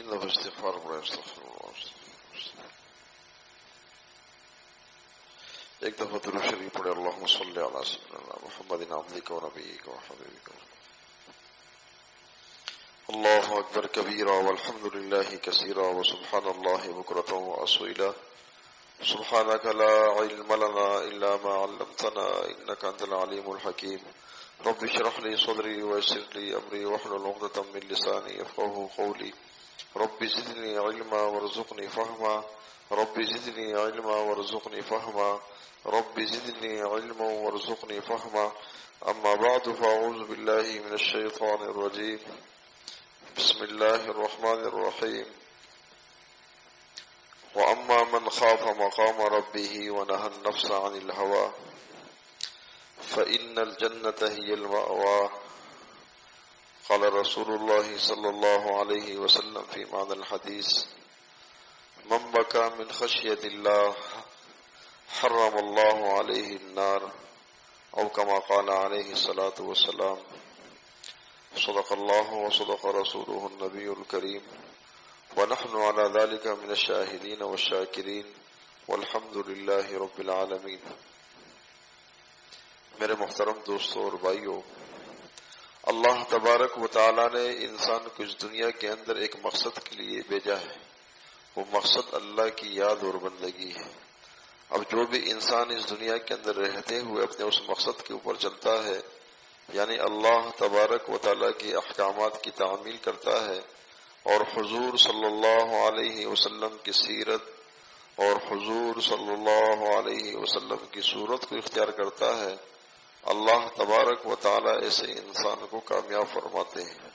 تین دفعہ استغفار پڑھیں. استغفر اللہ. ایک دفعہ درود شریف پڑھے. اللہم صلی علی سیدنا محمد عبدک و نبیک و حبیبک. اللہ اکبر کبیرا والحمد للہ کثیرا وسبحان اللہ بکرۃ واسیلا. سبحانک لا علم لنا الا ما علمتنا انک انت العلیم الحکیم. رب اشرح لي صدري ويسر لي امري واحلل عقدة من لساني يفقهوا قولي. رب زدني علما وارزقني فهما. رب زدني علما وارزقني فهما. رب زدني علما وارزقني فهما. اما بعد فاعوذ بالله من الشيطان الرجيم. بسم الله الرحمن الرحيم. واما من خاف مقام ربه ونهى النفس عن الهوى فإن الجنة هي المأوى. قال رسول الله صلى الله عليه وسلم في معنى الحديث: من بكى من خشية الله حرم الله عليه النار، أو كما قال عليه الصلاة والسلام. صدق الله وصدق رسوله النبي الكريم، ونحن على ذلك من الشاهدين والشاكرين، والحمد لله رب العالمين. میرے محترم دوستوں اور بھائیوں، اللہ تبارک و تعالی نے انسان کو اس دنیا کے اندر ایک مقصد کے لیے بھیجا ہے. وہ مقصد اللہ کی یاد اور بندگی ہے. اب جو بھی انسان اس دنیا کے اندر رہتے ہوئے اپنے اس مقصد کے اوپر چلتا ہے، یعنی اللہ تبارک و تعالی کے احکامات کی تعمیل کرتا ہے اور حضور صلی اللہ علیہ وسلم کی سیرت اور حضور صلی اللہ علیہ وسلم کی صورت کو اختیار کرتا ہے، اللہ تبارک و تعالی ایسے انسان کو کامیاب فرماتے ہیں.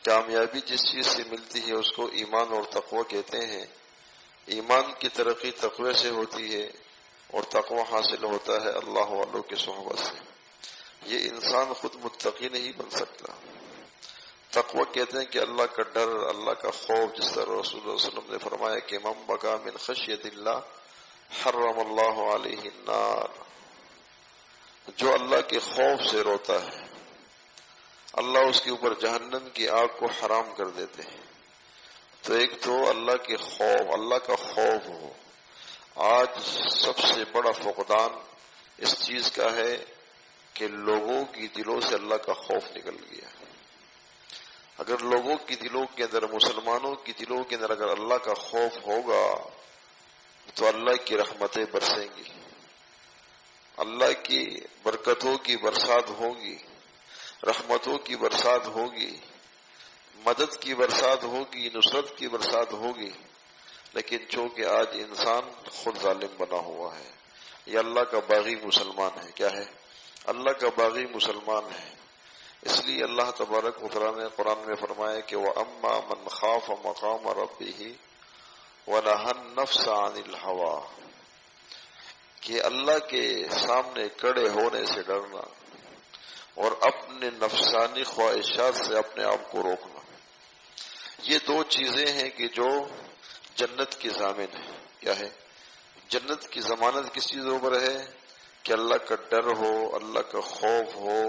کامیابی جس چیز سے ملتی ہے اس کو ایمان اور تقوی کہتے ہیں. ایمان کی ترقی تقوی سے ہوتی ہے اور تقوی حاصل ہوتا ہے اللہ والوں کی صحبت سے. یہ انسان خود متقی نہیں بن سکتا. تقوی کہتے ہیں کہ اللہ کا ڈر، اللہ کا خوف، جس طرح رسول اللہ صلی اللہ علیہ وسلم نے فرمایا کہ من بکا من خشیت اللہ حرم اللہ علیہ النار. جو اللہ کے خوف سے روتا ہے اللہ اس کے اوپر جہنم کی آگ کو حرام کر دیتے ہیں. تو ایک تو اللہ کے خوف، اللہ کا خوف ہو. آج سب سے بڑا فقدان اس چیز کا ہے کہ لوگوں کی دلوں سے اللہ کا خوف نکل گیا. اگر لوگوں کی دلوں کے اندر، مسلمانوں کی دلوں کے اندر اگر اللہ کا خوف ہوگا تو اللہ کی رحمتیں برسیں گی، اللہ کی برکتوں کی برسات ہوگی، رحمتوں کی برسات ہوگی، مدد کی برسات ہوگی، نصرت کی برسات ہوگی. لیکن چونکہ آج انسان خود ظالم بنا ہوا ہے، یہ اللہ کا باغی مسلمان ہے. کیا ہے؟ اللہ کا باغی مسلمان ہے. اس لیے اللہ تبارک و تعالی نے قرآن میں فرمایا کہ وَأَمَّا مَنْ خَافَ مَقَامَ رَبِّهِ وَنَهَى النَّفْسَ عَنِ الْهَوَىٰ، کہ اللہ کے سامنے کھڑے ہونے سے ڈرنا اور اپنے نفسانی خواہشات سے اپنے آپ کو روکنا. یہ دو چیزیں ہیں کہ جو جنت کی ضامن ہے. کیا ہے؟ جنت کی ضمانت کس چیزوں پر ہے؟ کہ اللہ کا ڈر ہو، اللہ کا خوف ہو،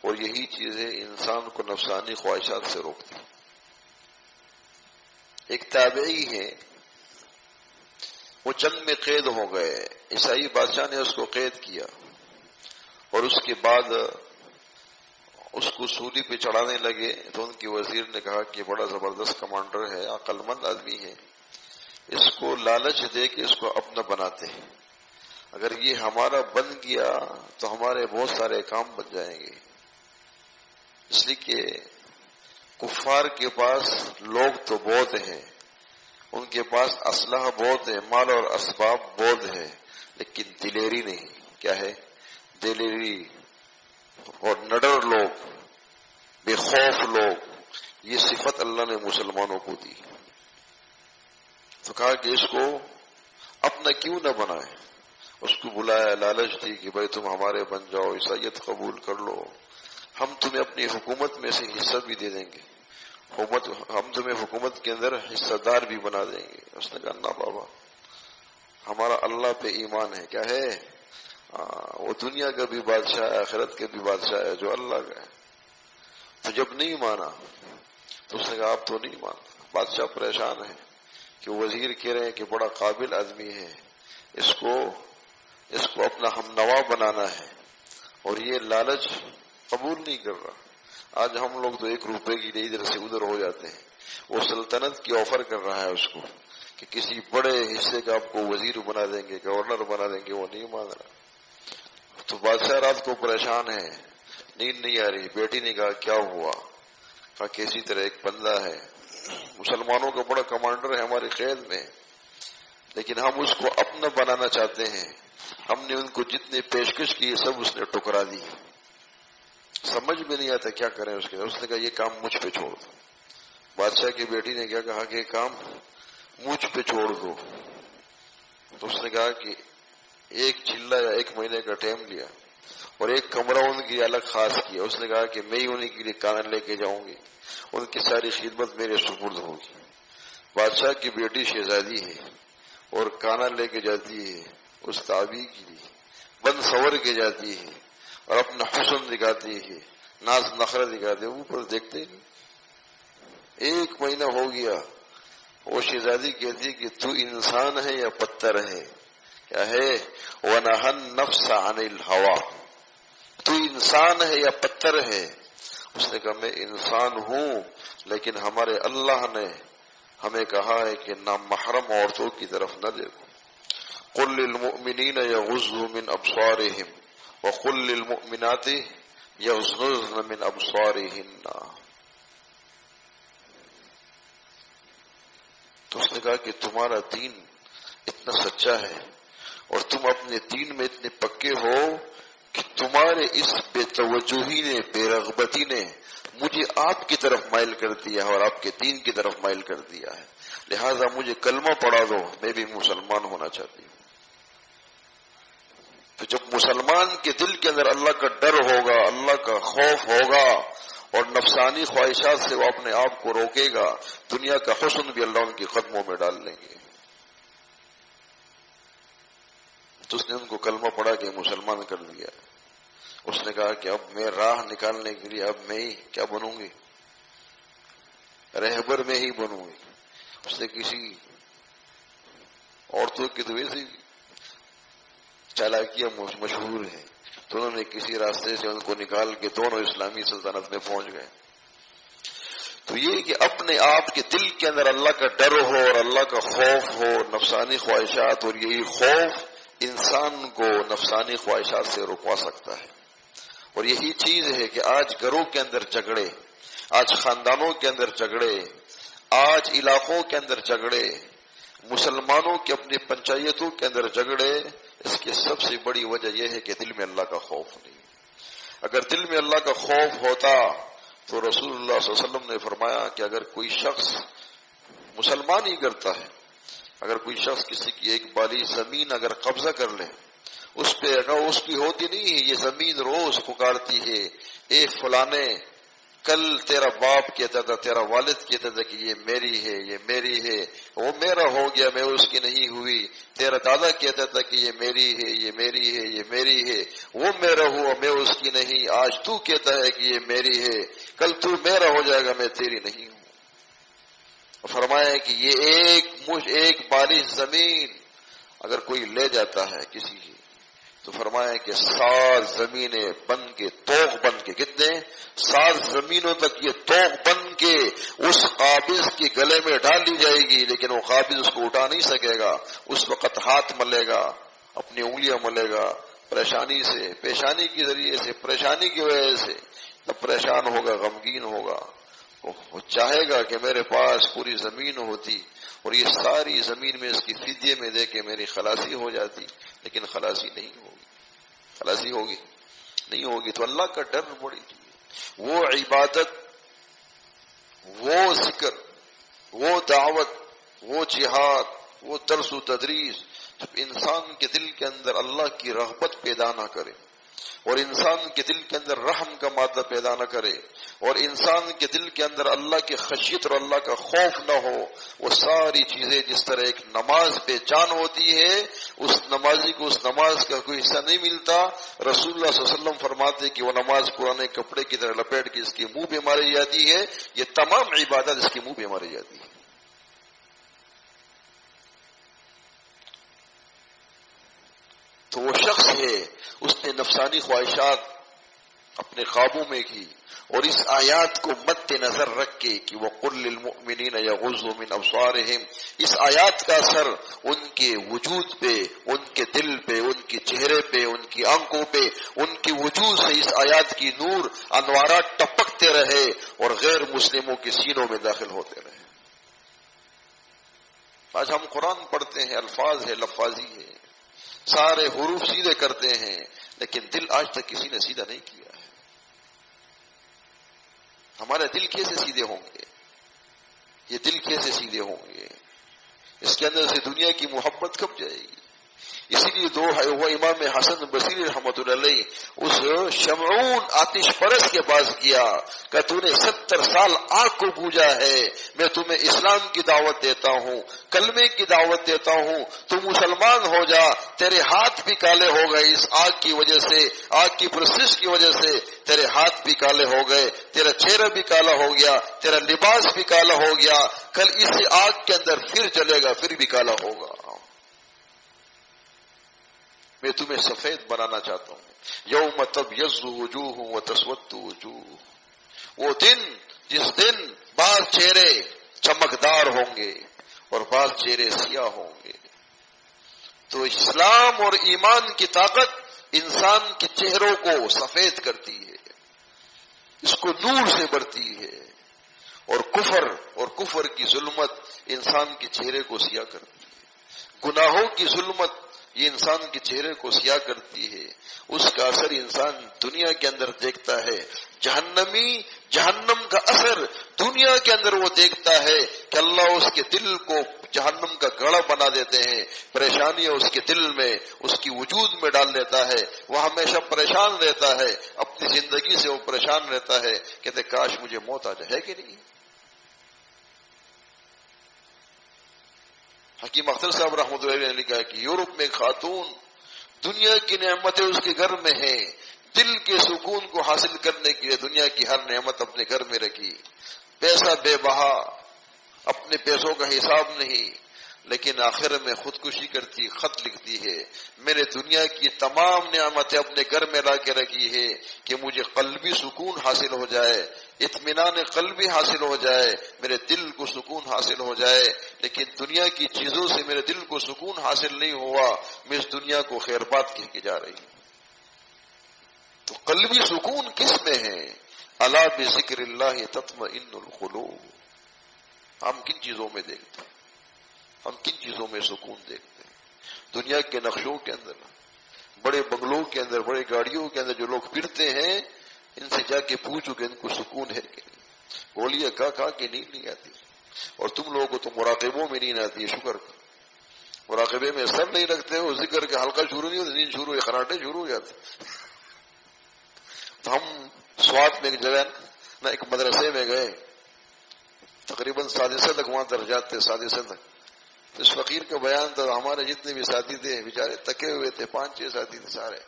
اور یہی چیزیں انسان کو نفسانی خواہشات سے روکتی. ایک تابعی ہے، وہ جنگ میں قید ہو گئے. عیسائی بادشاہ نے اس کو قید کیا اور اس کے بعد اس کو سولی پہ چڑھانے لگے. تو ان کے وزیر نے کہا کہ بڑا زبردست کمانڈر ہے، عقل مند آدمی ہے، اس کو لالچ دے کے اس کو اپنا بناتے ہیں. اگر یہ ہمارا بن گیا تو ہمارے بہت سارے کام بن جائیں گے. اس لیے کہ کفار کے پاس لوگ تو بہت ہیں، ان کے پاس اسلحہ بہت ہے، مال اور اسباب بہت ہے، لیکن دلیری نہیں. کیا ہے؟ دلیری اور نڈر لوگ، بے خوف لوگ. یہ صفت اللہ نے مسلمانوں کو دی. تو کہا کہ اس کو اپنا کیوں نہ بنائے. اس کو بلایا، لالچ دی کہ بھائی تم ہمارے بن جاؤ، عیسائیت قبول کر لو، ہم تمہیں اپنی حکومت میں سے حصہ بھی دے دیں گے، ہم تمہیں حکومت کے اندر حصہ دار بھی بنا دیں گے. اس نے کہا نہ بابا، ہمارا اللہ پہ ایمان ہے. کیا ہے؟ وہ دنیا کا بھی بادشاہ ہے، آخرت کے بھی بادشاہ ہے، جو اللہ کا ہے. تو جب نہیں مانا تو اس نے کہا آپ تو نہیں مانتا. بادشاہ پریشان ہے کہ وزیر کہہ رہے ہیں کہ بڑا قابل آدمی ہے، اس کو اپنا ہم نوا بنانا ہے، اور یہ لالچ قبول نہیں کر رہا۔ آج ہم لوگ تو 1 روپے کی لیے ادھر سے ادھر ہو جاتے ہیں، وہ سلطنت کی آفر کر رہا ہے اس کو کہ کسی بڑے حصے کا آپ کو وزیر بنا دیں گے، گورنر بنا دیں گے، وہ نہیں مان رہا۔ تو بادشاہ رات کو پریشان ہے، نیند نہیں آ رہی۔ بیٹی نے کہا کیا ہوا؟ کہا کسی طرح ایک بندہ ہے، مسلمانوں کا بڑا کمانڈر ہے ہمارے قید میں، لیکن ہم اس کو اپنا بنانا چاہتے ہیں۔ ہم نے ان کو جتنے پیشکش کی سب اس نے ٹکرا دی، سمجھ میں نہیں آتا کیا کریں اس کے۔ اس نے کہا یہ کام مجھ پہ چھوڑ دو۔ بادشاہ کی بیٹی نے کیا کہا کہ یہ کام مجھ پہ چھوڑ دو۔ تو اس نے کہا کہ 1 چلہ یا 1 مہینے کا ٹائم لیا اور ایک کمرہ ان کی الگ خاص کیا۔ اس نے کہا کہ میں ہی انہیں کے لیے کانا لے کے جاؤں گی، ان کی ساری خدمت میرے سپرد ہوگی۔ بادشاہ کی بیٹی شہزادی ہے اور کانا لے کے جاتی ہے اس تابعی کے لیے، بند سور کے جاتی ہے اور اپنا حسن دکھاتی ہے، ناز نخرہ دکھاتے ہیں، اوپر دیکھتے ہی نہیں۔ 1 مہینہ ہو گیا، وہ شہزادی کہتی کہ تو انسان ہے یا پتھر ہے؟ کیا ہے؟ وَنَهَى النَّفْسَ عَنِ الْهَوَىٰ، تو انسان ہے یا پتھر ہے؟ اس نے کہا میں انسان ہوں، لیکن ہمارے اللہ نے ہمیں کہا ہے کہ نامحرم عورتوں کی طرف نہ دیکھو۔ قُل لِّلْمُؤْمِنِينَ يَغُضُّوا مِنْ أَبْصَارِهِمْ وَقُل لِّلْمُؤْمِنَاتِ يَغْضُضْنَ مِنْ أَبْصَارِهِنَّ۔ تو اس نے کہا کہ تمہارا دین اتنا سچا ہے اور تم اپنے دین میں اتنے پکے ہو کہ تمہارے اس بے توجہی نے، بے رغبتی نے مجھے آپ کی طرف مائل کر دیا ہے اور آپ کے دین کی طرف مائل کر دیا ہے، لہذا مجھے کلمہ پڑھا دو، میں بھی مسلمان ہونا چاہتی ہوں۔ تو جب مسلمان کے دل کے اندر اللہ کا ڈر ہوگا، اللہ کا خوف ہوگا اور نفسانی خواہشات سے وہ اپنے آپ کو روکے گا، دنیا کا حسن بھی اللہ ان کے قدموں میں ڈال لیں گے۔ تو اس نے ان کو کلمہ پڑھا کے مسلمان کر دیا۔ اس نے کہا کہ اب میں راہ نکالنے کے لیے اب میں ہی کیا بنوں گی؟ رہبر میں ہی بنوں گی۔ اس نے کسی عورتوں کی تو ویسے چالاکیاں مشہور ہیں، تو انہوں نے کسی راستے سے ان کو نکال کے دونوں اسلامی سلطنت میں پہنچ گئے۔ تو یہ کہ اپنے آپ کے دل کے اندر اللہ کا ڈر ہو اور اللہ کا خوف ہو، نفسانی خواہشات، اور یہی خوف انسان کو نفسانی خواہشات سے رکوا سکتا ہے۔ اور یہی چیز ہے کہ آج گھروں کے اندر جھگڑے، آج خاندانوں کے اندر جھگڑے، آج علاقوں کے اندر جھگڑے، مسلمانوں کے اپنی پنچایتوں کے اندر جھگڑے، اس کی سب سے بڑی وجہ یہ ہے کہ دل میں اللہ کا خوف نہیں۔ اگر دل میں اللہ کا خوف ہوتا تو رسول اللہ صلی اللہ علیہ وسلم نے فرمایا کہ اگر کوئی شخص مسلمان ہی کرتا ہے، اگر کوئی شخص کسی کی ایک بالی زمین اگر قبضہ کر لے، اس پہ اگر اس کی ہوتی نہیں ہے، یہ زمین روز پکارتی ہے اے فلانے، کل تیرا باپ کہتا تھا، تیرا والد کہتا تھا کہ یہ میری ہے، یہ میری ہے، وہ میرا ہو گیا، میں اس کی نہیں ہوئی، تیرا دادا کہتا تھا کہ یہ میری ہے، یہ میری ہے، یہ میری ہے، وہ میرا ہوا، میں اس کی نہیں، آج تو کہتا ہے کہ یہ میری ہے، کل تو میرا ہو جائے گا، میں تیری نہیں ہوں۔ فرمایا کہ یہ ایک بالی زمین اگر کوئی لے جاتا ہے کسی کی، تو فرمایا کہ 7 زمینیں بن کے، توق بن کے، کتنے؟ 7 زمینوں تک یہ توق بن کے اس قابض کے گلے میں ڈال دی جائے گی، لیکن وہ قابض اس کو اٹھا نہیں سکے گا۔ اس وقت ہاتھ ملے گا، اپنی انگلیاں ملے گا، پریشانی سے، پیشانی کے ذریعے سے، پریشانی کی وجہ سے، تب پریشان ہوگا، غمگین ہوگا، وہ چاہے گا کہ میرے پاس پوری زمین ہوتی اور یہ ساری زمین میں اس کی فدیے میں دے کے میری خلاصی ہو جاتی، لیکن خلاصی نہیں ہوگی، خلاصی ہوگی نہیں ہوگی۔ تو اللہ کا ڈر بڑی چیز، وہ عبادت، وہ ذکر، وہ دعوت، وہ جہاد، وہ درس و تدریس، جب انسان کے دل کے اندر اللہ کی رغبت پیدا نہ کرے اور انسان کے دل کے اندر رحم کا مادہ پیدا نہ کرے اور انسان کے دل کے اندر اللہ کی خشیت اور اللہ کا خوف نہ ہو، وہ ساری چیزیں جس طرح ایک نماز بے جان ہوتی ہے، اس نمازی کو اس نماز کا کوئی حصہ نہیں ملتا۔ رسول اللہ صلی اللہ علیہ وسلم فرماتے کہ وہ نماز پرانے کپڑے کی طرح لپیٹ کے اس کے منہ پہ ماری جاتی ہے، یہ تمام عبادت اس کے منہ پہ ماری جاتی ہے۔ تو وہ شخص ہے اس نے نفسانی خواہشات اپنے قابو میں کی، اور اس آیات کو مد نظر رکھ کے کہ وَقُلْ لِلْمُؤْمِنِينَ يَغُضُّوا مِنْ أَبْصَارِهِمْ، اس آیات کا اثر ان کے وجود پہ، ان کے دل پہ، ان کے چہرے پہ، ان کی آنکھوں پہ، ان کے وجود سے اس آیات کی نور انوارات ٹپکتے رہے اور غیر مسلموں کے سینوں میں داخل ہوتے رہے۔ آج ہم قرآن پڑھتے ہیں، الفاظ ہے، لفاظی ہے، سارے حروف سیدھے کرتے ہیں، لیکن دل آج تک کسی نے سیدھا نہیں کیا ہے۔ ہمارے دل کیسے سیدھے ہوں گے؟ یہ دل کیسے سیدھے ہوں گے؟ اس کے اندر سے دنیا کی محبت کب جائے گی؟ اسی لیے وہ امام حسن بصری رحمۃ اللہ علیہ اس شمعون آتش پرست کے پاس گیا کہ تو نے 70 سال آگ کو پوجا ہے، میں تمہیں اسلام کی دعوت دیتا ہوں، کلمے کی دعوت دیتا ہوں، تو مسلمان ہو جا، تیرے ہاتھ بھی کالے ہو گئے اس آگ کی وجہ سے، آگ کی پرستش کی وجہ سے تیرے ہاتھ بھی کالے ہو گئے، تیرا چہرہ بھی کالا ہو گیا، تیرا لباس بھی کالا ہو گیا، کل اس آگ کے اندر پھر جلے گا، پھر بھی کالا ہوگا۔ میں تمہیں سفید بنانا چاہتا ہوں۔ یوم تبیض وجوہ وتسود وجوہ، وہ دن جس دن بعض چہرے چمکدار ہوں گے اور بعض چہرے سیاہ ہوں گے۔ تو اسلام اور ایمان کی طاقت انسان کے چہروں کو سفید کرتی ہے، اس کو نور سے بھرتی ہے، اور کفر کی ظلمت انسان کے چہرے کو سیاہ کرتی ہے۔ گناہوں کی ظلمت یہ انسان کے چہرے کو سیاہ کرتی ہے، اس کا اثر انسان دنیا کے اندر دیکھتا ہے۔ جہنم کا اثر دنیا کے اندر وہ دیکھتا ہے کہ اللہ اس کے دل کو جہنم کا گڑھا بنا دیتے ہیں، پریشانیاں اس کے دل میں، اس کی وجود میں ڈال دیتا ہے، وہ ہمیشہ پریشان رہتا ہے، اپنی زندگی سے وہ پریشان رہتا ہے، کہتے کاش مجھے موت آ جائے، ہے کہ نہیں؟ حکیم اختر صاحب رحمۃ اللہ علیہ نے لکھا ہے کہ یورپ میں ایک خاتون دنیا کی نعمتیں اس کے گھر میں ہیں، دل کے سکون کو حاصل کرنے کے لیے دنیا کی ہر نعمت اپنے گھر میں رکھی، پیسہ بے بہا، اپنے پیسوں کا حساب نہیں، لیکن آخر میں خودکشی کرتی، خط لکھتی ہے میں نے دنیا کی تمام نعمتیں اپنے گھر میں لا کے رکھی ہے کہ مجھے قلبی سکون حاصل ہو جائے، اطمینان قلبی حاصل ہو جائے، میرے دل کو سکون حاصل ہو جائے، لیکن دنیا کی چیزوں سے میرے دل کو سکون حاصل نہیں ہوا، میں اس دنیا کو خیر بات کہہ کے جا رہی ہوں۔ تو قلبی سکون کس میں ہے؟ الا بذکر اللہ تطمئن القلوب۔ ہم کن چیزوں میں دیکھتے ہیں؟ ہم کن چیزوں میں سکون دیکھتے ہیں؟ دنیا کے نقشوں کے اندر، بڑے بنگلوں کے اندر، بڑے گاڑیوں کے اندر جو لوگ پھرتے ہیں، ان سے جا کے پوچھو کہ ان کو سکون ہے کہ نہیں؟ گولیاں کھا کے نیند نہیں آتی، اور تم لوگوں کو تو مراقبوں میں نیند آتی ہے، شکر کا مراقبے میں سر نہیں رکھتے ہو، ذکر کے ہلکا شروع نہیں ہوتا، نیند شروع ہوئی، خراٹے شروع ہو جاتے۔ تو ہم سوات میں ایک جگہ نہ ایک مدرسے میں گئے، تقریباً سادسہ تک وہاں درجات تھے، سادسہ تک۔ تو اس فقیر کا بیان تھا، ہمارے جتنے بھی ساتھی تھے بیچارے تکے ہوئے تھے، 5-6 ساتھی تھے سارے،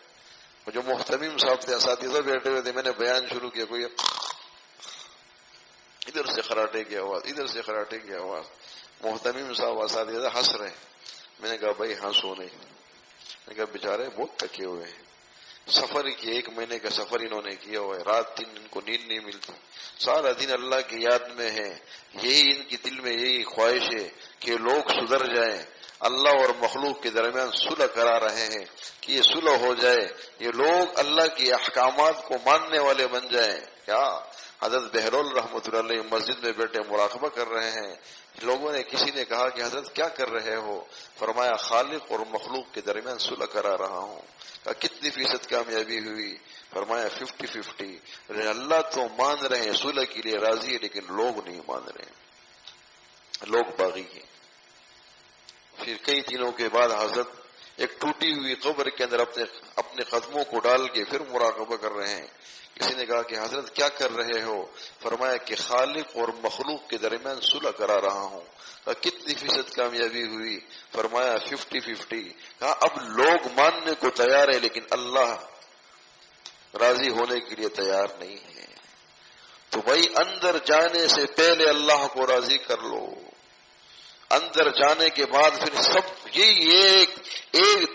اور جو محتمیم صاحب تھے اساتذہ بیٹھے ہوئے تھے، میں نے بیان شروع کیا، کوئی ادھر سے خراٹے کی آواز، ادھر سے خراٹے کی آواز، محتمیم صاحب اساتذہ ہنس رہے ہیں۔ میں نے کہا بھائی ہنسو نہیں، میں نے کہا بیچارے بہت تکے ہوئے ہیں، سفر کی 1 مہینے کا سفر انہوں نے کیا ہوا ہے، رات دن ان کو نیند نہیں ملتی، سارا دن اللہ کی یاد میں ہے، یہی ان کے دل میں یہی خواہش ہے کہ لوگ سدھر جائیں، اللہ اور مخلوق کے درمیان صلح کرا رہے ہیں کہ یہ صلح ہو جائے، یہ لوگ اللہ کے احکامات کو ماننے والے بن جائیں۔ کیا حضرت بہلول رحمۃ اللہ علیہ مسجد میں بیٹھے مراقبہ کر رہے ہیں، لوگوں نے کسی نے کہا کہ حضرت کیا کر رہے ہو؟ فرمایا خالق اور مخلوق کے درمیان صلح کرا رہا ہوں۔ کہا کتنی فیصد کامیابی ہوئی؟ فرمایا 50-50۔ اللہ تو مان رہے ہیں، صلح کے لیے راضی ہے، لیکن لوگ نہیں مان رہے ہیں، لوگ باغی ہیں۔ پھر کئی دنوں کے بعد حضرت ایک ٹوٹی ہوئی قبر کے اندر اپنے قدموں کو ڈال کے پھر مراقبہ کر رہے ہیں۔ کسی نے کہا کہ حضرت کیا کر رہے ہو؟ فرمایا کہ خالق اور مخلوق کے درمیان صلح کرا رہا ہوں۔ کہا کتنی فیصد کامیابی ہوئی؟ فرمایا 50-50۔ کہا اب لوگ ماننے کو تیار ہے، لیکن اللہ راضی ہونے کے لیے تیار نہیں ہے۔ تو بھائی اندر جانے سے پہلے اللہ کو راضی کر لو۔ اندر جانے کے بعد پھر سب یہی ایک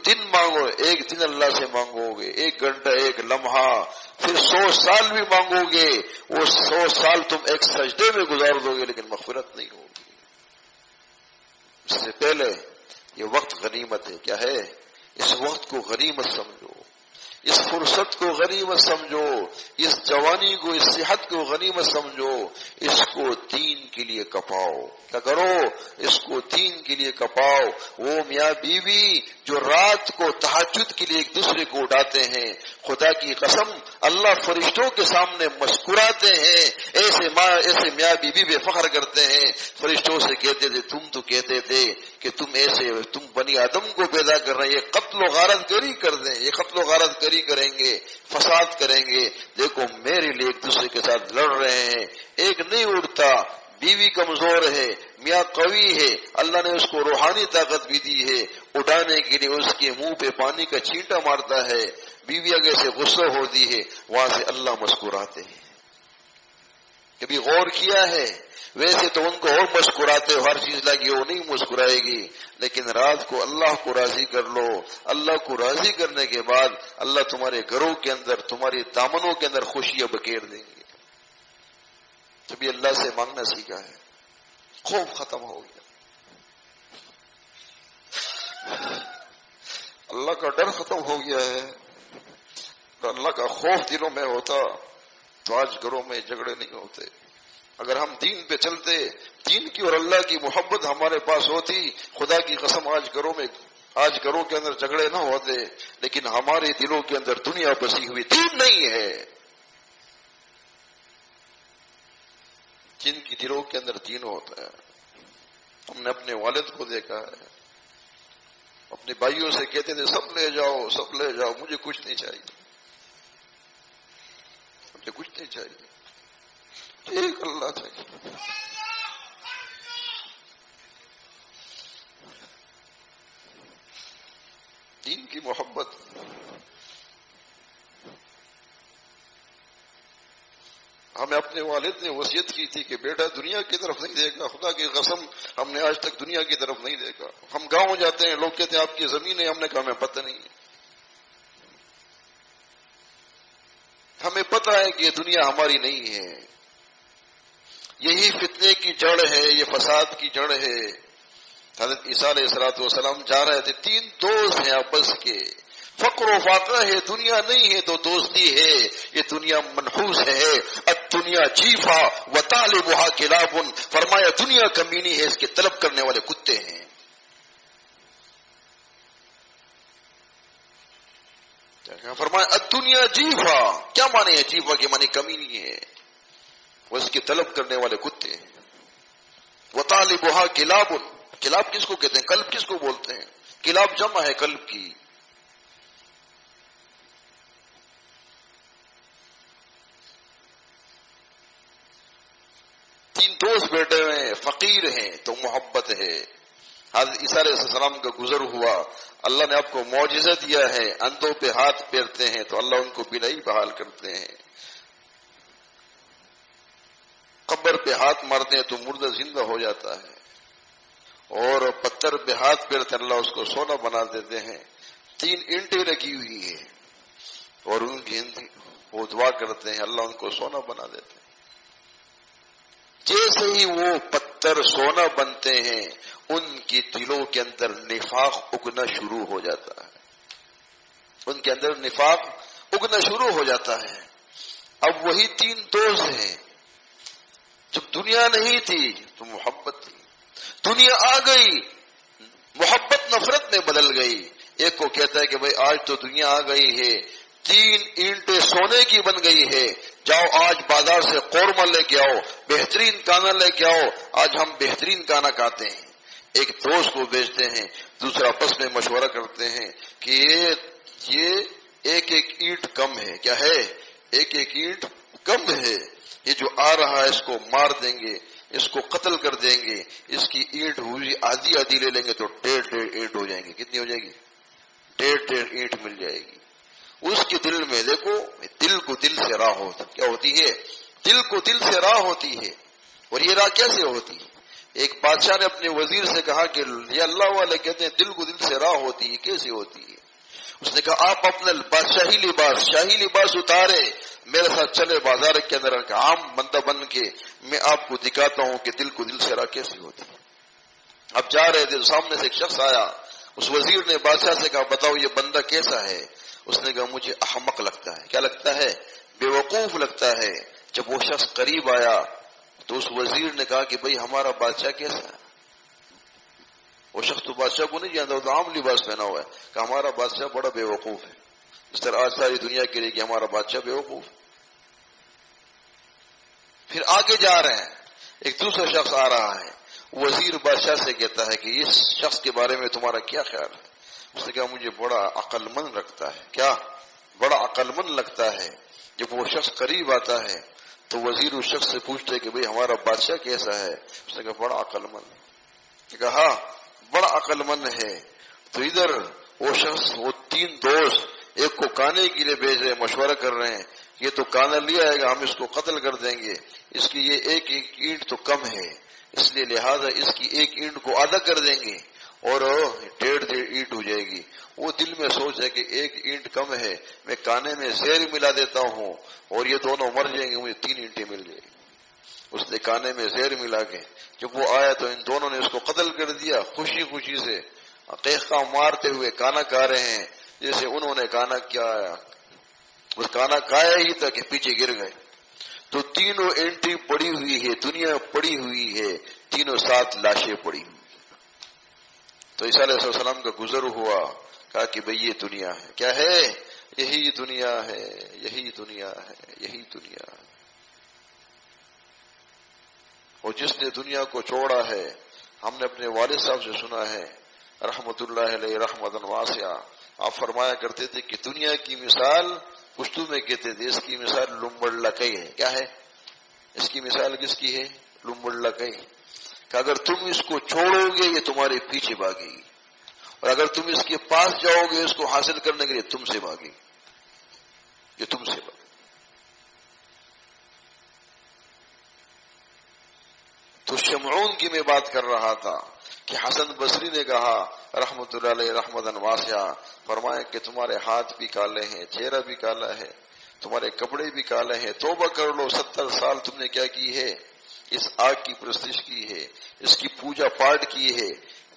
دن مانگو، ایک دن اللہ سے مانگو گے، 1 گھنٹہ، 1 لمحہ، پھر 100 سال بھی مانگو گے، وہ 100 سال تم ایک سجدے میں گزار دو گے لیکن مغفرت نہیں ہوگی۔ اس سے پہلے یہ وقت غنیمت ہے، کیا ہے؟ اس وقت کو غنیمت سمجھو، اس فرصت کو غنیمت سمجھو، اس جوانی کو، اس صحت کو غنیمت سمجھو، اس کو دین کے لیے کپاؤ۔ کیا کرو؟ اس کو دین کے لیے کپاؤ۔ وہ میاں بیوی جو رات کو تہجد کے لیے ایک دوسرے کو اٹھاتے ہیں، خدا کی قسم اللہ فرشتوں کے سامنے مسکراتے ہیں، ایسے میاں بیوی بے فخر کرتے ہیں، فرشتوں سے کہتے تھے تم تو کہتے تھے کہ تم بنی آدم کو پیدا کر رہے ہیں، یہ قتل و غارت گری کر دیں، یہ قتل و غارت گری کریں گے، فساد کریں گے، دیکھو میرے لیے ایک دوسرے کے ساتھ لڑ رہے ہیں، ایک نہیں اڑتا، بیوی کمزور ہے، میاں قوی ہے، اللہ نے اس کو روحانی طاقت بھی دی ہے، اٹھانے کے لیے اس کے منہ پہ پانی کا چھینٹا مارتا ہے، بیوی اگر سے غصہ ہوتی ہے، وہاں سے اللہ مسکراتے ہیں۔ کبھی غور کیا ہے؟ ویسے تو ان کو اور مسکراتے ہو، ہر چیز لگی وہ نہیں مسکرائے گی، لیکن رات کو اللہ کو راضی کر لو، اللہ کو راضی کرنے کے بعد اللہ تمہارے گھروں کے اندر، تمہاری دامنوں کے اندر خوشیاں بکھیر دیں گے۔ جب یہ اللہ سے مانگنا سیکھا ہے، خوف ختم ہو گیا، اللہ کا ڈر ختم ہو گیا ہے، اللہ کا خوف دلوں میں ہوتا تو آج گھروں میں جھگڑے نہیں ہوتے۔ اگر ہم دین پہ چلتے، دین کی اور اللہ کی محبت ہمارے پاس ہوتی، خدا کی قسم آج گھروں کے اندر جھگڑے نہ ہوتے، لیکن ہمارے دلوں کے اندر دنیا بسی ہوئی، دین نہیں ہے۔ جن کی دلوں کے اندر دین ہوتا ہے، ہم نے اپنے والد کو دیکھا ہے، اپنے بھائیوں سے کہتے تھے سب لے جاؤ، سب لے جاؤ، مجھے کچھ نہیں چاہیے، مجھے کچھ نہیں چاہیے، ایک اللہ چاہیے۔ دین کی محبت، ہمیں اپنے والد نے وصیت کی تھی کہ بیٹا دنیا کی طرف نہیں دیکھا، خدا کی قسم ہم نے آج تک دنیا کی طرف نہیں دیکھا۔ ہم گاؤں جاتے ہیں، لوگ کہتے ہیں آپ کی زمین ہے، ہم نے کہا ہمیں پتہ نہیں ہے، ہمیں پتہ ہے کہ یہ دنیا ہماری نہیں ہے، یہی فتنے کی جڑ ہے، یہ فساد کی جڑ ہے۔ حضرت عیسیٰ علیہ السلام جا رہے تھے، 3 دوست ہیں آپس کے، فقر و فاقہ ہے، دنیا نہیں ہے تو دوستی ہے، یہ دنیا منحوس ہے، الدنیا جیفا وطالبها کلاب، فرمایا دنیا کمینی ہے، اس کے طلب کرنے والے کتے ہیں۔ فرمایا الدنیا جیفا، کیا معنی ہے جیفا کے معنی کمینی ہے، وہ اس کے طلب کرنے والے کتے ہیں۔ وطالبها کلاب، کلاب کس کو کہتے ہیں؟ کلب کس کو بولتے ہیں؟ کلاب جمع ہے کلب کی۔ دوست بیٹھے ہوئے ہیں، فقیر ہیں تو محبت ہے۔ حضرت عیسیٰ علیہ السلام کا گزر ہوا، اللہ نے آپ کو معجزہ دیا ہے، اندھوں پہ ہاتھ پھیرتے ہیں تو اللہ ان کو بینائی بحال کرتے ہیں، قبر پہ ہاتھ مارتے ہیں تو مردہ زندہ ہو جاتا ہے، اور پتھر پہ ہاتھ پھیرتے اللہ اس کو سونا بنا دیتے ہیں۔ 3 اینٹیں رکھی ہوئی ہے اور ان کی وہ دعا کرتے ہیں، اللہ ان کو سونا بنا دیتے ہیں۔ جیسے ہی وہ پتھر سونا بنتے ہیں، ان کی دلوں کے اندر نفاق اگنا شروع ہو جاتا ہے، ان کے اندر نفاق اگنا شروع ہو جاتا ہے۔ اب وہی 3 دوست ہیں، جب دنیا نہیں تھی تو محبت تھی، دنیا آ گئی محبت نفرت میں بدل گئی۔ ایک کو کہتا ہے کہ بھئی آج تو دنیا آ گئی ہے، 3 اینٹیں سونے کی بن گئی ہے، جاؤ آج بازار سے قورمہ لے کے آؤ، بہترین کھانا لے کے آؤ، آج ہم بہترین کھانا کھاتے ہیں۔ ایک دوست کو بھیجتے ہیں، دوسرا آپس میں مشورہ کرتے ہیں کہ یہ ایک اینٹ کم ہے، کیا ہے؟ ایک اینٹ کم ہے، یہ جو آ رہا ہے اس کو مار دیں گے، اس کو قتل کر دیں گے، اس کی اینٹ ہوئی آدھی لے لیں گے تو 1.5 اینٹ ہو جائیں گے۔ کتنی ہو جائے گی؟ 1.5 اینٹ مل جائے گی۔ اس کے دل میں دیکھو، دل کو دل سے راہ ہوتی، کیا ہوتی ہے؟ دل کو دل سے راہ ہوتی ہے، اور یہ راہ کیسے ہوتی ہے؟ ایک بادشاہ نے اپنے وزیر سے کہا کہ یہ اللہ والے کہتے ہیں دل کو دل سے راہ ہوتی ہے، کیسے ہوتی ہے؟ اس نے کہا آپ اپنا شاہی لباس اتارے، میرے ساتھ چلے بازار کے اندر، عام بندہ بن کے میں آپ کو دکھاتا ہوں کہ دل کو دل سے راہ کیسی ہوتی ہے۔ اب جا رہے تھے، سامنے سے ایک شخص آیا، اس وزیر نے بادشاہ سے کہا بتاؤ یہ بندہ کیسا ہے؟ اس نے کہا مجھے احمق لگتا ہے۔ کیا لگتا ہے؟ بے وقوف لگتا ہے۔ جب وہ شخص قریب آیا تو اس وزیر نے کہا کہ بھئی ہمارا بادشاہ کیسا ہے؟ وہ شخص تو بادشاہ کو نہیں جانتا، وہ تو عام لباس پہنا ہوا ہے، کہ ہمارا بادشاہ بڑا بے وقوف ہے، اس طرح آج ساری دنیا کے لیے کہ ہمارا بادشاہ بے وقوف ہے۔ پھر آگے جا رہے ہیں، ایک دوسرا شخص آ رہا ہے، وزیر بادشاہ سے کہتا ہے کہ اس شخص کے بارے میں تمہارا کیا خیال ہے؟ اس نے کہا مجھے بڑا عقل مند لگتا ہے۔ کیا؟ بڑا عقل مند لگتا ہے۔ جب وہ شخص قریب آتا ہے تو وزیر اس شخص سے پوچھتے کہ بھئی ہمارا بادشاہ کیسا ہے؟ اس نے کہا بڑا عقل مند۔ کہا بڑا عقل مند ہے۔ تو ادھر وہ شخص، وہ تین دوست ایک کو کانے کے لیے بھیج رہے، مشورہ کر رہے ہیں یہ تو کانا لے آئے گا، ہم اس کو قتل کر دیں گے، اس کی یہ ایک اینٹ تو کم ہے، اس لیے لہذا اس کی ایک اینٹ کو آدھا کر دیں گے اور 1.5 اینٹ ہو جائے گی۔ وہ دل میں سوچ ہے کہ ایک اینٹ کم ہے، میں کانے میں زہر ملا دیتا ہوں اور یہ دونوں مر جائیں گے، مجھے 3 اینٹیں مل جائیں گی۔ اس نے کانے میں زہر ملا کے جب وہ آیا تو ان دونوں نے اس کو قتل کر دیا، خوشی خوشی سے قیقہ مارتے ہوئے کانا کھا رہے ہیں جیسے انہوں نے کانا کیا، بس کانا کھایا ہی تھا کہ پیچھے گر گئے۔ تو تینوں اینٹی پڑی ہوئی ہے، دنیا پڑی ہوئی ہے، تینوں ساتھ لاشیں پڑی ہوئی۔ تو عیسیٰ علیہ السلام کا گزر ہوا، کہا کہ بھئی یہ دنیا ہے، کیا ہے؟ یہی دنیا ہے، یہی دنیا ہے، یہی دنیا ہے۔ اور جس نے دنیا کو چھوڑا ہے، ہم نے اپنے والد صاحب سے سنا ہے رحمت اللہ علیہ رحمتاً واسعہ، آپ فرمایا کرتے تھے کہ دنیا کی مثال، پشتو میں کہتے تھے اس کی مثال لمبڑ لکئی ہے۔ کیا ہے اس کی مثال؟ کس کی ہے؟ لمبڑ لکئی، کہ اگر تم اس کو چھوڑو گے یہ تمہارے پیچھے بھاگے گی، اور اگر تم اس کے پاس جاؤ گے اس کو حاصل کرنے کے لیے تم سے بھاگے گی، یہ تم سے بھاگے۔ تو شمعون کی میں بات کر رہا تھا کہ حسن بصری نے کہا رحمت اللہ علیہ رحمتاً واسعہ، فرمایا کہ تمہارے ہاتھ بھی کالے ہیں، چہرہ بھی کالا ہے، تمہارے کپڑے بھی کالے ہیں، توبہ کر لو، 70 سال تم نے کیا کی ہے؟ اس آگ کی پرستش کی ہے، اس کی پوجا پاٹ کی ہے،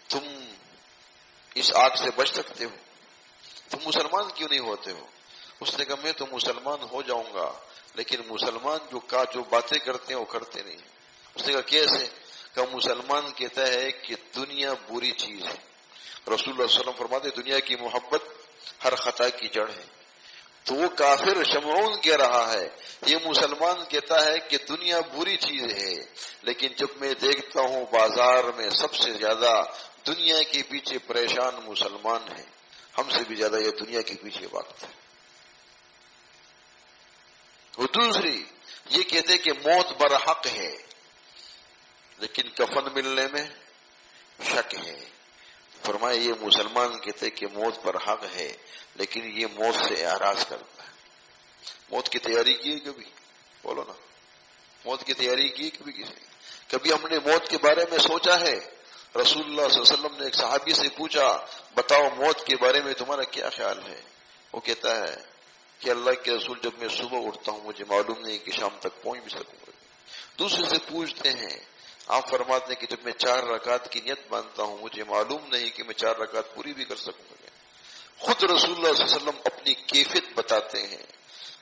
تم اس آگ سے بچ سکتے ہو؟ تم مسلمان کیوں نہیں ہوتے ہو؟ اس نے کہا میں تو مسلمان ہو جاؤں گا، لیکن مسلمان جو باتیں کرتے ہیں وہ کرتے نہیں۔ اس نے کہا کیسے؟ کہ مسلمان کہتا ہے کہ دنیا بری چیز ہے، رسول اللہ صلی اللہ علیہ وسلم فرماتے دنیا کی محبت ہر خطا کی جڑ ہے۔ تو وہ کافر شمعون کہہ رہا ہے، یہ مسلمان کہتا ہے کہ دنیا بری چیز ہے، لیکن جب میں دیکھتا ہوں بازار میں سب سے زیادہ دنیا کے پیچھے پریشان مسلمان ہیں، ہم سے بھی زیادہ یہ دنیا کے پیچھے بھاگتے ہیں۔ وہ دوسری یہ کہتے کہ موت برحق ہے، لیکن کفن ملنے میں شک ہے۔ فرمایا یہ مسلمان کہتے کہ موت پر حق ہے، لیکن یہ موت سے اعراض کرتا ہے۔ موت کی تیاری کی ہے کبھی؟ بولو نا، موت کی تیاری کی کبھی کسی؟ کبھی ہم نے موت کے بارے میں سوچا ہے؟ رسول اللہ صلی اللہ علیہ وسلم نے ایک صحابی سے پوچھا بتاؤ موت کے بارے میں تمہارا کیا خیال ہے؟ وہ کہتا ہے کہ اللہ کے رسول جب میں صبح اٹھتا ہوں مجھے معلوم نہیں کہ شام تک پہنچ بھی سکوں گا۔ دوسرے سے پوچھتے ہیں، آپ فرماتے ہیں کہ جب میں 4 رکعت کی نیت باندھتا ہوں مجھے معلوم نہیں کہ میں 4 رکعت پوری بھی کر سکوں گا۔ خود رسول اللہ صلی اللہ علیہ وسلم اپنی کیفیت بتاتے ہیں،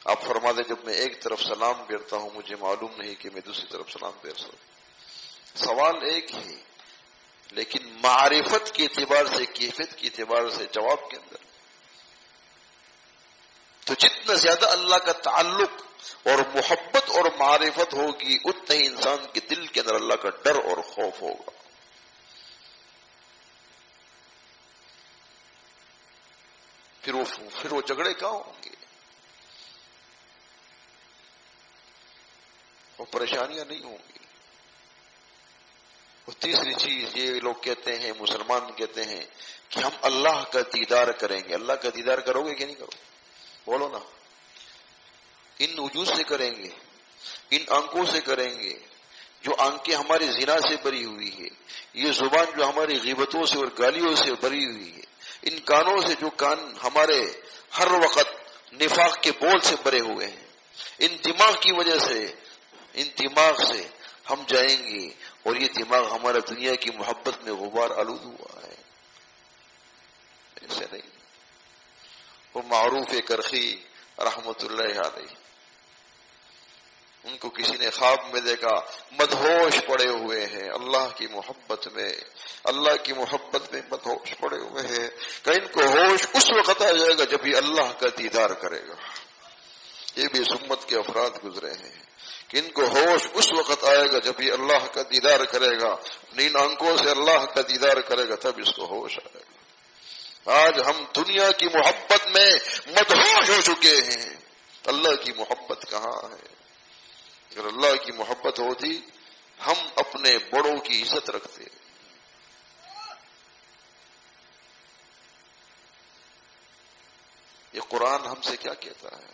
آپ فرماتے ہیں جب میں ایک طرف سلام پھیرتا ہوں مجھے معلوم نہیں کہ میں دوسری طرف سلام پھیر سکوں۔ سوال ایک ہی، لیکن معرفت کے اعتبار سے، کیفیت کے اعتبار سے جواب کے اندر۔ تو جتنا زیادہ اللہ کا تعلق اور محبت اور معرفت ہوگی اتنا ہی انسان کے دل کے اندر اللہ کا ڈر اور خوف ہوگا۔ پھر وہ جھگڑے کہاں ہوں گے، وہ پریشانیاں نہیں ہوں گی۔ اور تیسری چیز یہ لوگ کہتے ہیں، مسلمان کہتے ہیں کہ ہم اللہ کا دیدار کریں گے۔ اللہ کا دیدار کرو گے کہ نہیں کرو؟ بولو نا۔ ان وجوہ سے کریں گے، ان آنکھوں سے کریں گے جو آنکھیں ہماری زنا سے بری ہوئی ہے، یہ زبان جو ہماری غیبتوں سے اور گالیوں سے بری ہوئی ہے، ان کانوں سے جو کان ہمارے ہر وقت نفاق کے بول سے بھرے ہوئے ہیں، ان دماغ کی وجہ سے، ان دماغ سے ہم جائیں گے اور یہ دماغ ہمارا دنیا کی محبت میں غبار آلود ہوا ہے. ایسے نہیں. وہ معروف کرخی رحمت اللہ علیہ، ان کو کسی نے خواب میں دیکھا مدہوش پڑے ہوئے ہیں اللہ کی محبت میں، اللہ کی محبت میں مدہوش پڑے ہوئے ہیں کہ ان کو ہوش اس وقت آ جائے گا جب یہ اللہ کا دیدار کرے گا. یہ بھی اس امت کے افراد گزرے ہیں کہ ان کو ہوش اس وقت آئے گا جب یہ اللہ کا دیدار کرے گا، ان آنکھوں سے اللہ کا دیدار کرے گا، تب اس کو ہوش آئے گا. آج ہم دنیا کی محبت میں مدہوش ہو چکے ہیں، اللہ کی محبت کہاں ہے؟ اگر اللہ کی محبت ہوتی ہم اپنے بڑوں کی عزت رکھتے. یہ قرآن ہم سے کیا کہتا ہے؟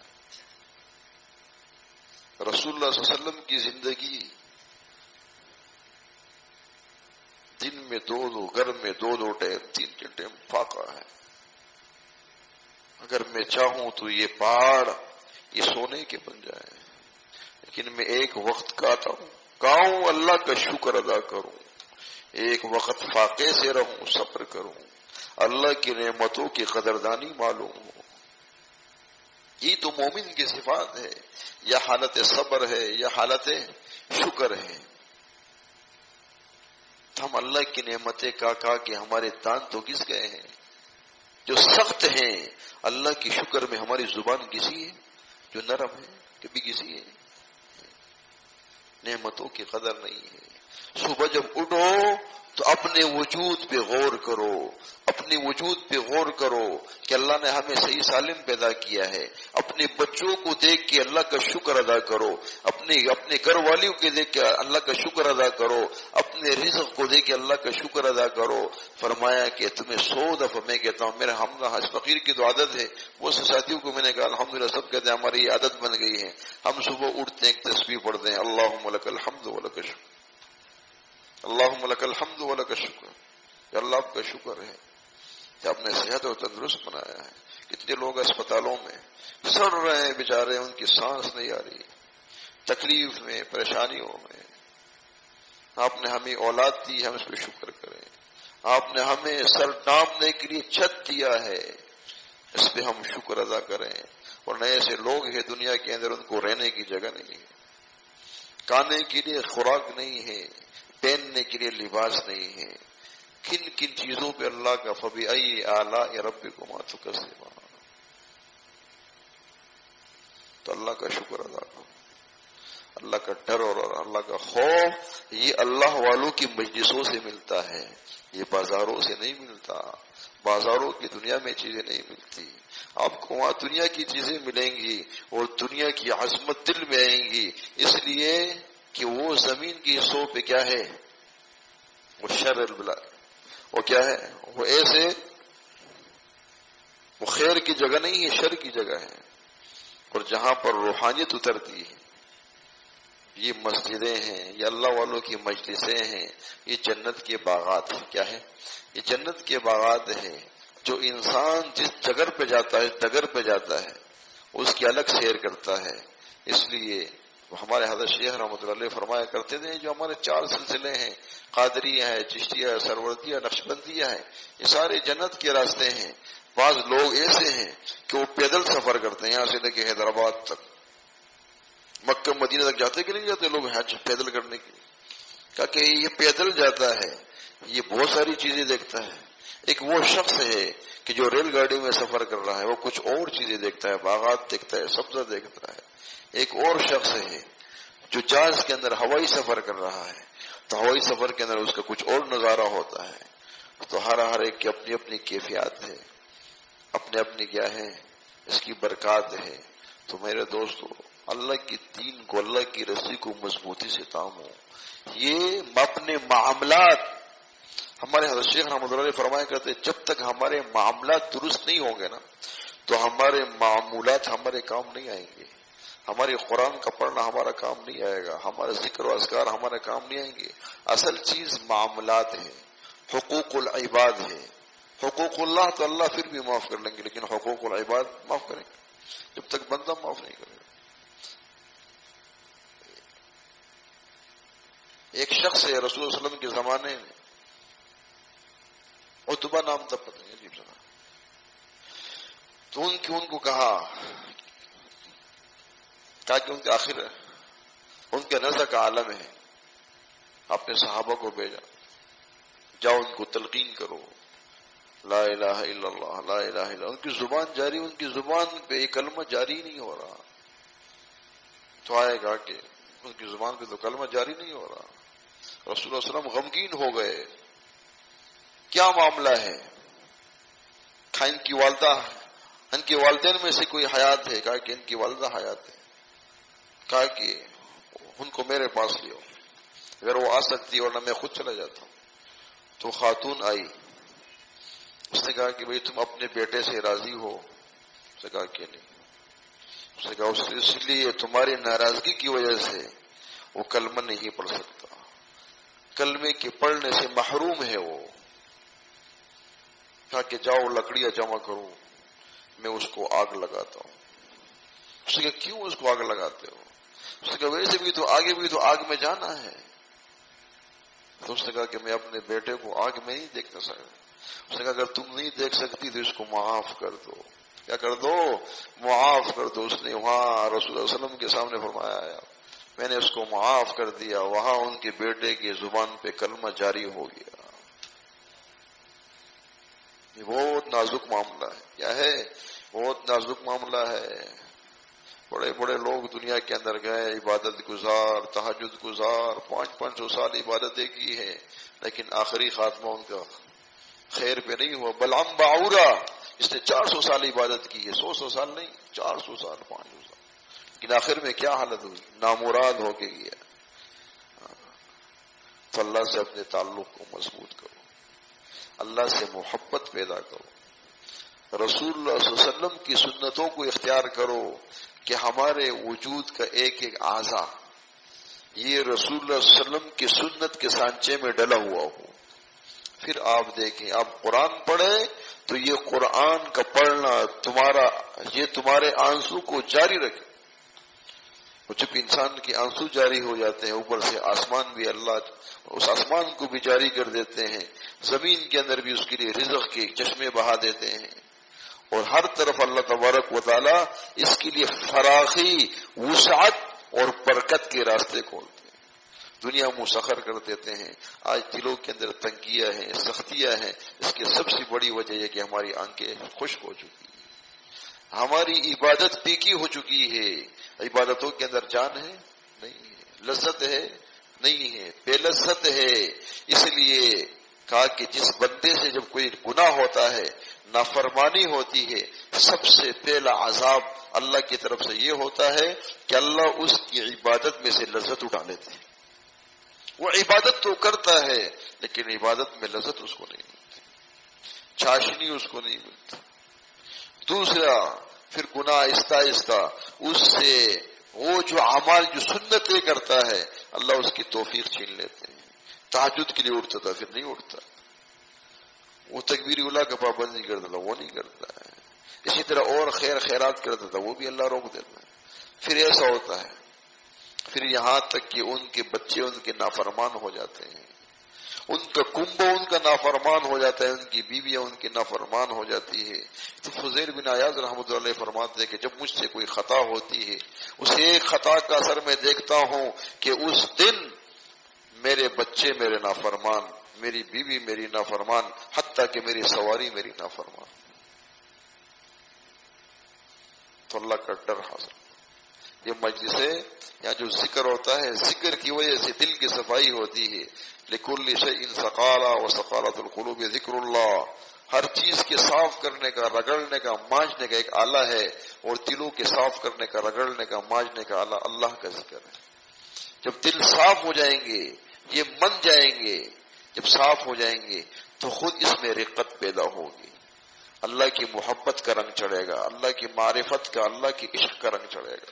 رسول اللہ صلی اللہ علیہ وسلم کی زندگی دن میں دو گھر میں دو ٹائم، تین ٹائم فاقہ ہے. اگر میں چاہوں تو یہ پہاڑ یہ سونے کے بن جائے، لیکن میں ایک وقت کہوں اللہ کا شکر ادا کروں، ایک وقت فاقے سے رہوں، صبر کروں، اللہ کی نعمتوں کی قدردانی معلوم ہو. یہ تو مومن کی صفات ہے. یا حالت صبر ہے یا حالت شکر ہے. ہم اللہ کی نعمتیں کا کہ ہمارے دان تو گھس گئے ہیں، جو سخت ہیں. اللہ کی شکر میں ہماری زبان گھسی ہے، جو نرم ہے کبھی گھسی ہے. نعمتوں کی قدر نہیں ہے. صبح جب اٹھو تو اپنے وجود پہ غور کرو، اپنے وجود پہ غور کرو کہ اللہ نے ہمیں صحیح سالم پیدا کیا ہے. اپنے بچوں کو دیکھ کے اللہ کا شکر ادا کرو، اپنے گھر والیوں کے دیکھ کے اللہ کا شکر ادا کرو، اپنے رزق کو دیکھ کے اللہ کا شکر ادا کرو. فرمایا کہ تمہیں 100 دفعہ میں کہتا ہوں، میرے ہم فقیر کی تو عادت ہے. وہ ساتھیوں کو میں نے کہا الحمدللہ سب کہتے ہیں ہماری یہ عادت بن گئی ہے. ہم صبح اٹھتے ہیں ایک تسبیح پڑھتے ہیں، اللہم لک الحمد ولک الشکر، اللہم لک الحمد ولک الشکر. کہ اللہ آپ کا شکر ہے کہ آپ نے صحت اور تندرست بنایا ہے. کتنے لوگ اسپتالوں میں سڑ رہے ہیں بیچارے، ان کی سانس نہیں آ رہی، تکلیف میں، پریشانیوں میں. آپ نے ہمیں اولاد دی، ہم اس پہ شکر کریں. آپ نے ہمیں سر ڈانپنے کے لیے چھت دیا ہے، اس پہ ہم شکر ادا کریں. اور نئے ایسے لوگ ہیں دنیا کے اندر ان کو رہنے کی جگہ نہیں ہے، کھانے کے لیے خوراک نہیں ہے، پہننے کے لیے لباس نہیں ہے. کن کن چیزوں پہ اللہ کا فبأي آلاء ربكما تكذبان. تو اللہ کا شکر ادا کرو. اللہ کا ڈر اور اللہ کا خوف یہ اللہ والوں کی مجلسوں سے ملتا ہے، یہ بازاروں سے نہیں ملتا. بازاروں کی دنیا میں چیزیں نہیں ملتی. آپ کو وہاں دنیا کی چیزیں ملیں گی اور دنیا کی عظمت دل میں آئیں گی، اس لیے کہ وہ زمین کی حصوں پہ کیا ہے، وہ شر البلا، وہ کیا ہے، وہ ایسے وہ خیر کی جگہ نہیں ہے، شر کی جگہ ہے. اور جہاں پر روحانیت اترتی ہے، یہ مسجدیں ہیں، یہ اللہ والوں کی مجلسیں ہیں، یہ جنت کے باغات ہیں. کیا ہے؟ یہ جنت کے باغات ہیں. جو انسان جس جگر پہ جاتا ہے، ڈگر پہ جاتا ہے، اس کی الگ سیر کرتا ہے. اس لیے ہمارے حضرت شیخ رحمۃ اللہ علیہ فرمایا کرتے تھے جو ہمارے 4 سلسلے ہیں، قادریہ ہے، چشتیہ ہے، سروردیہ، نقشبندیہ ہے، یہ سارے جنت کے راستے ہیں. بعض لوگ ایسے ہیں کہ وہ پیدل سفر کرتے ہیں، یہاں سے لے کے حیدرآباد تک، مکہ مدینہ تک جاتے کہ نہیں جاتے لوگ حج پیدل کرنے کے لیے. کہا کہ یہ پیدل جاتا ہے، یہ بہت ساری چیزیں دیکھتا ہے. ایک وہ شخص ہے کہ جو ریل گاڑی میں سفر کر رہا ہے، وہ کچھ اور چیزیں دیکھتا ہے، باغات دیکھتا ہے، سبزہ دیکھتا ہے. ایک اور شخص ہے جو جہاز کے اندر ہوائی سفر کر رہا ہے، تو ہوائی سفر کے اندر اس کا کچھ اور نظارہ ہوتا ہے. تو ہر ایک کی اپنی اپنی کیفیات ہے، اپنے اپنی کیا ہے، اس کی برکات ہے. تو میرے دوستو، اللہ کی دین کو، اللہ کی رسی کو مضبوطی سے تھامو. یہ اپنے معاملات، ہمارے حضرت شیخ رحمۃ اللہ علیہ فرمایا کرتے جب تک ہمارے معاملات درست نہیں ہوں گے نا، تو ہمارے معمولات ہمارے کام نہیں آئیں گے. ہماری قرآن کا پڑھنا ہمارا کام نہیں آئے گا، ہمارے ذکر و اذکار ہمارے کام نہیں آئیں گے. اصل چیز معاملات ہے، حقوق العباد ہے. حقوق اللہ تو اللہ پھر بھی معاف کر لیں گے، لیکن حقوق العباد معاف کریں گے جب تک بندہ معاف نہیں کرے گا. ایک شخص ہے رسول اللہ علیہ وسلم کے زمانے میں، عتبہ نام تب پتہ نہیں عجیب سنا، تو ان کو کہا کہ ان کے آخر ان کے نزع کا عالم ہے، اپنے صحابہ کو بھیجا، جاؤ ان کو تلقین کرو لا الہ الا اللہ لا الہ الا اللہ. ان کی زبان جاری، ان کی زبان پہ یہ کلمہ جاری نہیں ہو رہا. تو آئے گا کہ ان کی زبان پہ تو کلمہ جاری نہیں ہو رہا. رسول اللہ علیہ وسلم غمگین ہو گئے، کیا معاملہ ہے؟ کہا ان کی والدہ، ان کے والدین میں سے کوئی حیات ہے؟ کہا کہ ان کی والدہ حیات ہے. کہا کہ ان کو میرے پاس لیو، اگر وہ آ سکتی ورنہ میں خود چلا جاتا ہوں. تو خاتون آئی، اس نے کہا کہ بھئی تم اپنے بیٹے سے راضی ہو؟ اس نے کہا کہ نہیں. اس نے کہا اس لیے تمہاری ناراضگی کی وجہ سے وہ کلمہ نہیں پڑھ سکتا، کلمے کے پڑھنے سے محروم ہے وہ. کہا کہ جاؤ لکڑیاں جمع کرو، میں اس کو آگ لگاتا ہوں. اس نے کہا کیوں اس کو آگ لگاتے ہو؟ اس نے کہا ویسے بھی تو آگے بھی تو آگ میں جانا ہے. تو اس نے کہا کہ میں اپنے بیٹے کو آگ میں نہیں دیکھنا سکتا. اس نے کہا اگر تم نہیں دیکھ سکتی تو اس کو معاف کر دو. کیا کر دو؟ معاف کر دو. اس نے وہاں رسول اللہ علیہ وسلم کے سامنے فرمایا میں نے اس کو معاف کر دیا. وہاں ان کے بیٹے کی زبان پہ کلمہ جاری ہو گیا. یہ بہت نازک معاملہ ہے. کیا ہے؟ بہت نازک معاملہ ہے. بڑے بڑے لوگ دنیا کے اندر گئے، عبادت گزار، تہجد گزار، 500 سال عبادتیں کی ہیں، لیکن آخری خاتمہ ان کا خیر پہ نہیں ہوا. بلعم باعورا، اس نے 400 سال عبادت کی ہے، 100 سال نہیں، 400 سال 500 سال، لیکن آخر میں کیا حالت ہوئی؟ نامراد ہو کے گیا. تو اللہ سے اپنے تعلق کو مضبوط کرو، اللہ سے محبت پیدا کرو، رسول اللہ صلی اللہ علیہ وسلم کی سنتوں کو اختیار کرو کہ ہمارے وجود کا ایک ایک اعضا یہ رسول اللہ صلی اللہ علیہ وسلم کی سنت کے سانچے میں ڈلا ہوا ہو. پھر آپ دیکھیں، آپ قرآن پڑھیں تو یہ قرآن کا پڑھنا تمہارے آنسو کو جاری رکھے. اور جب انسان کے آنسو جاری ہو جاتے ہیں، اوپر سے آسمان بھی اللہ اس آسمان کو بھی جاری کر دیتے ہیں، زمین کے اندر بھی اس کے لیے رزق کے چشمے بہا دیتے ہیں، اور ہر طرف اللہ تبارک و تعالی اس کے لیے فراخی، وسعت اور برکت کے راستے کھولتے ہیں، دنیا مسخر کر دیتے ہیں. آج دلوں کے اندر تنگیاں ہیں، سختیاں ہیں. اس کی سب سے بڑی وجہ یہ کہ ہماری آنکھیں خشک ہو چکی ہیں، ہماری عبادت پیکی ہو چکی ہے. عبادتوں کے اندر جان ہے نہیں ہے، لذت ہے نہیں ہے، بے لذت ہے. اس لیے کہا کہ جس بندے سے جب کوئی گناہ ہوتا ہے، نافرمانی ہوتی ہے، سب سے پہلا عذاب اللہ کی طرف سے یہ ہوتا ہے کہ اللہ اس کی عبادت میں سے لذت اٹھا لیتے ہیں. وہ عبادت تو کرتا ہے لیکن عبادت میں لذت اس کو نہیں ملتی، چاشنی اس کو نہیں ملتی. دوسرا پھر گناہ آہستہ آہستہ اس سے وہ جو اعمال جو سنتیں کرتا ہے اللہ اس کی توفیق چھین لیتے ہیں. تہجد کے لیے اٹھتا تھا پھر نہیں اٹھتا، وہ تکبیر اولیٰ کا پابند نہیں کرتا تھا وہ نہیں کرتا ہے. اسی طرح اور خیرات کرتا تھا وہ بھی اللہ روک دیتا ہے. پھر ایسا ہوتا ہے، پھر یہاں تک کہ ان کے بچے ان کے نافرمان ہو جاتے ہیں، ان کا کنبہ ان کا نافرمان ہو جاتا ہے، ان کی بیویاں ان کی نافرمان ہو جاتی ہے. تو فضیل بن عیاض رحمۃ اللہ علیہ فرماتے ہیں کہ جب مجھ سے کوئی خطا ہوتی ہے، اس ایک خطا کا اثر میں دیکھتا ہوں کہ اس دن میرے بچے میرے نافرمان، میری بیوی میری نافرمان، حتیٰ کہ میری سواری میری نافرمان. تو اللہ کا ڈر حاصل. یہ مجلس ہے، یہاں جو ذکر ہوتا ہے، ذکر کی وجہ سے دل کی صفائی ہوتی ہے. لکل شیء سقالہ وسقالۃ القلوب ذکر اللہ. ہر چیز کے صاف کرنے کا، رگڑنے کا، مانجنے کا ایک آلہ ہے، اور دلوں کے صاف کرنے کا، رگڑنے کا، مانجنے کا آلہ اللہ کا ذکر ہے. جب دل صاف ہو جائیں گے، یہ من جائیں گے، جب صاف ہو جائیں گے تو خود اس میں رقت پیدا ہوگی، اللہ کی محبت کا رنگ چڑھے گا، اللہ کی معرفت کا، اللہ کی عشق کا رنگ چڑھے گا.